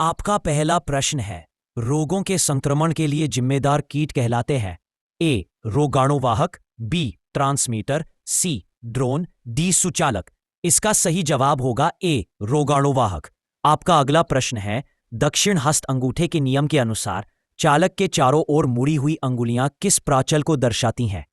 आपका पहला प्रश्न है, रोगों के संक्रमण के लिए जिम्मेदार कीट कहलाते हैं? ए रोगाणुवाहक, बी ट्रांसमीटर, सी ड्रोन, डी सुचालक। इसका सही जवाब होगा ए रोगाणुवाहक। आपका अगला प्रश्न है, दक्षिण हस्त अंगूठे के नियम के अनुसार चालक के चारों ओर मुड़ी हुई अंगुलियां किस प्राचल को दर्शाती हैं?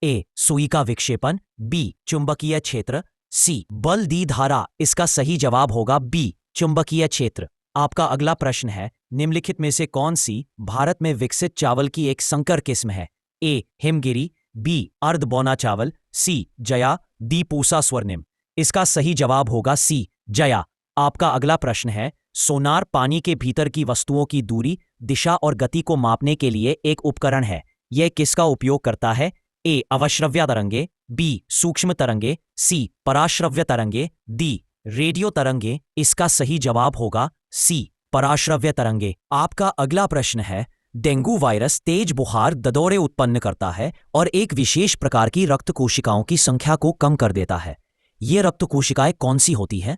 ए सुई का विक्षेपण, बी चुंबकीय क्षेत्र, सी बल दी धारा। इसका सही जवाब होगा बी चुंबकीय क्षेत्र। आपका अगला प्रश्न है, निम्नलिखित में से कौन सी भारत में विकसित चावल की एक संकर किस्म है? ए हिमगिरी, बी अर्धबौना चावल, सी जया, डी पूसा स्वर्णिम। इसका सही जवाब होगा सी जया। आपका अगला प्रश्न है, सोनार पानी के भीतर की वस्तुओं की दूरी, दिशा और गति को मापने के लिए एक उपकरण है। यह किसका उपयोग करता है? ए अवश्रव्य तरंगे, बी सूक्ष्म तरंगे, सी पराश्रव्य तरंगे, डी रेडियो तरंगे। इसका सही जवाब होगा सी पराश्रव्य तरंगे। आपका अगला प्रश्न है, डेंगू वायरस तेज बुखार, ददौरे उत्पन्न करता है और एक विशेष प्रकार की रक्त कोशिकाओं की संख्या को कम कर देता है। ये रक्त कोशिकाएं कौन सी होती हैं?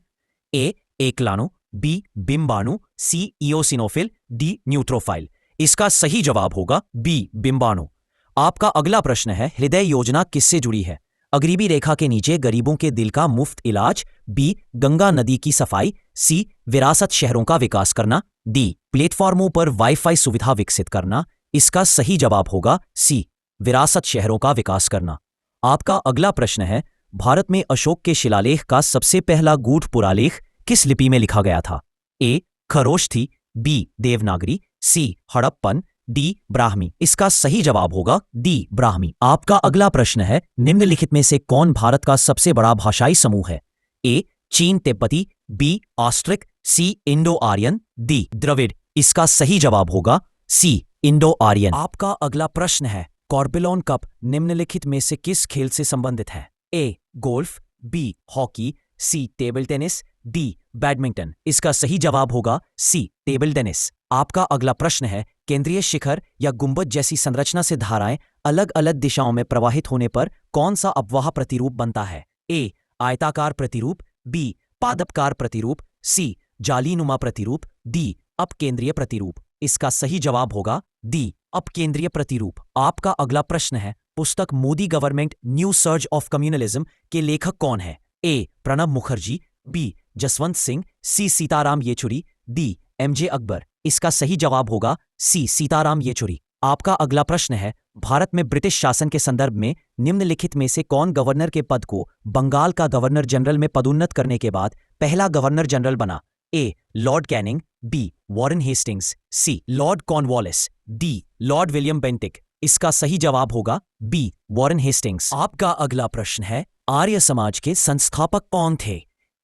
ए एकलाणु, बी बिम्बाणु, सी इओसिनोफिल, डी न्यूट्रोफाइल। इसका सही जवाब होगा बी बिम्बाणु। आपका अगला प्रश्न है, हृदय योजना किससे जुड़ी है? गरीबी रेखा के नीचे गरीबों के दिल का मुफ्त इलाज, बी गंगा नदी की सफाई, सी विरासत शहरों का विकास करना, डी प्लेटफॉर्मों पर वाईफाई सुविधा विकसित करना। इसका सही जवाब होगा सी विरासत शहरों का विकास करना। आपका अगला प्रश्न है, भारत में अशोक के शिलालेख का सबसे पहला गूढ़ पुरालेख किस लिपि में लिखा गया था? ए खरोष्ठ थी, बी देवनागरी, सी हड़प्पन, डी ब्राह्मी। इसका सही जवाब होगा डी ब्राह्मी। आपका अगला प्रश्न है, निम्नलिखित में से कौन भारत का सबसे बड़ा भाषाई समूह है? ए चीन तिब्बती, बी ऑस्ट्रिक, सी इंडो आर्यन, डी द्रविड़। इसका सही जवाब होगा सी इंडो आर्यन। आपका अगला प्रश्न है, कॉर्बिलॉन कप निम्नलिखित में से किस खेल से संबंधित है? A golf, B hockey, C table tennis, D badminton. इसका सही जवाब होगा सी टेबल टेनिस। आपका अगला प्रश्न है, केंद्रीय शिखर या गुंबद जैसी संरचना से धाराएं अलग अलग दिशाओं में प्रवाहित होने पर कौन सा अपवाह प्रतिरूप बनता है? ए आयताकार प्रतिरूप, बी पादपकार प्रतिरूप, सी जालीनुमा प्रतिरूप, डी अपकेंद्रीय प्रतिरूप। इसका सही जवाब होगा डी अपकेंद्रीय प्रतिरूप। आपका अगला प्रश्न है, पुस्तक Modi government new surge of communalism के लेखक कौन है? ए प्रणब मुखर्जी, बी जसवंत सिंह, सी सीताराम येचुरी, डी एमजे अकबर। इसका सही जवाब होगा सी सीताराम येचुरी। आपका अगला प्रश्न है, भारत में ब्रिटिश शासन के संदर्भ में निम्नलिखित में से कौन गवर्नर के पद को बंगाल का गवर्नर जनरल में पदोन्नत करने के बाद पहला गवर्नर जनरल बना? A Lord Canning, B Warren Hastings, C Lord Cornwallis, D Lord William Bentinck. इसका सही जवाब होगा बी वॉरेन हेस्टिंग्स। आपका अगला प्रश्न है, आर्य समाज के संस्थापक कौन थे?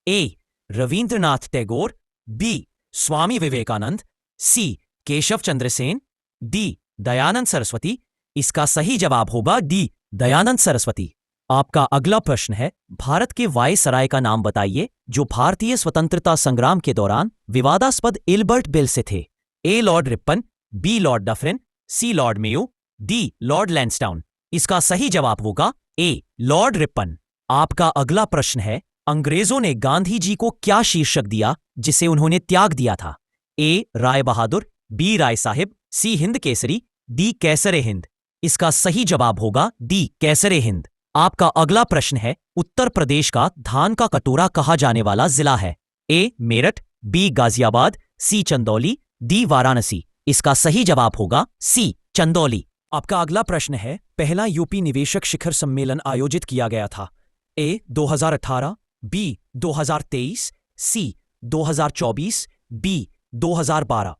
ए रविंद्रनाथ टैगोर, बी स्वामी विवेकानंद, सी केशव चंद्र सेन, डी दयानंद सरस्वती। इसका सही जवाब होगा डी दयानंद सरस्वती। आपका अगला प्रश्न है, भारत के वायसराय का नाम बताइए जो भारतीय स्वतंत्रता संग्राम के दौरान विवादास्पद इल्बर्ट बिल से थे। A Lord Ripon, B Lord Dufferin, C Lord Mayo, D Lord Lansdowne. इसका सही जवाब होगा ए लॉर्ड रिपन। आपका अगला प्रश्न है, अंग्रेजों ने गांधी जी को क्या शीर्षक दिया जिसे उन्होंने त्याग दिया था? ए राय बहादुर, बी राय साहिब, सी हिंद केसरी, डी कैसरे हिंद। इसका सही जवाब होगा डी कैसरे हिंद। आपका अगला प्रश्न है, उत्तर प्रदेश का धान का कटोरा कहा जाने वाला जिला है? ए मेरठ, बी गाजियाबाद, सी चंदौली, डी वाराणसी। इसका सही जवाब होगा सी चंदौली। आपका अगला प्रश्न है, पहला यूपी निवेशक शिखर सम्मेलन आयोजित किया गया था? ए 2018, बी 2023, सी 2024, बी 2012।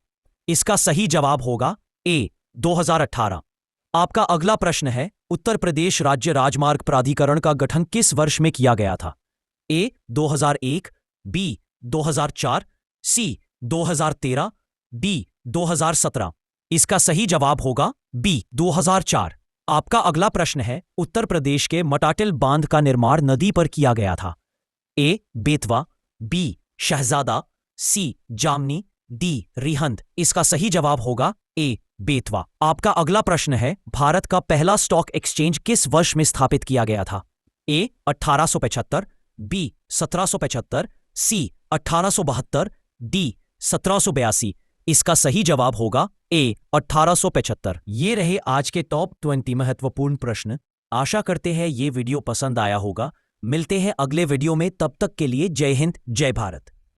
इसका सही जवाब होगा ए 2018। आपका अगला प्रश्न है, उत्तर प्रदेश राज्य राजमार्ग प्राधिकरण का गठन किस वर्ष में किया गया था? ए 2001, बी 2004, सी 2013, डी 2017। इसका सही जवाब होगा बी 2004। आपका अगला प्रश्न है, उत्तर प्रदेश के मटाटिल बांध का निर्माण नदी पर किया गया था? ए बेतवा, बी शहजादा, सी जामनी, डी रिहंद। इसका सही जवाब होगा ए बेतवा। आपका अगला प्रश्न है, भारत का पहला स्टॉक एक्सचेंज किस वर्ष में स्थापित किया गया था? ए 1875, बी 1775, सी 1872, डी 1782। इसका सही जवाब होगा ए 1875। ये रहे आज के टॉप 20 महत्वपूर्ण प्रश्न। आशा करते हैं ये वीडियो पसंद आया होगा। मिलते हैं अगले वीडियो में, तब तक के लिए जय हिंद, जय भारत।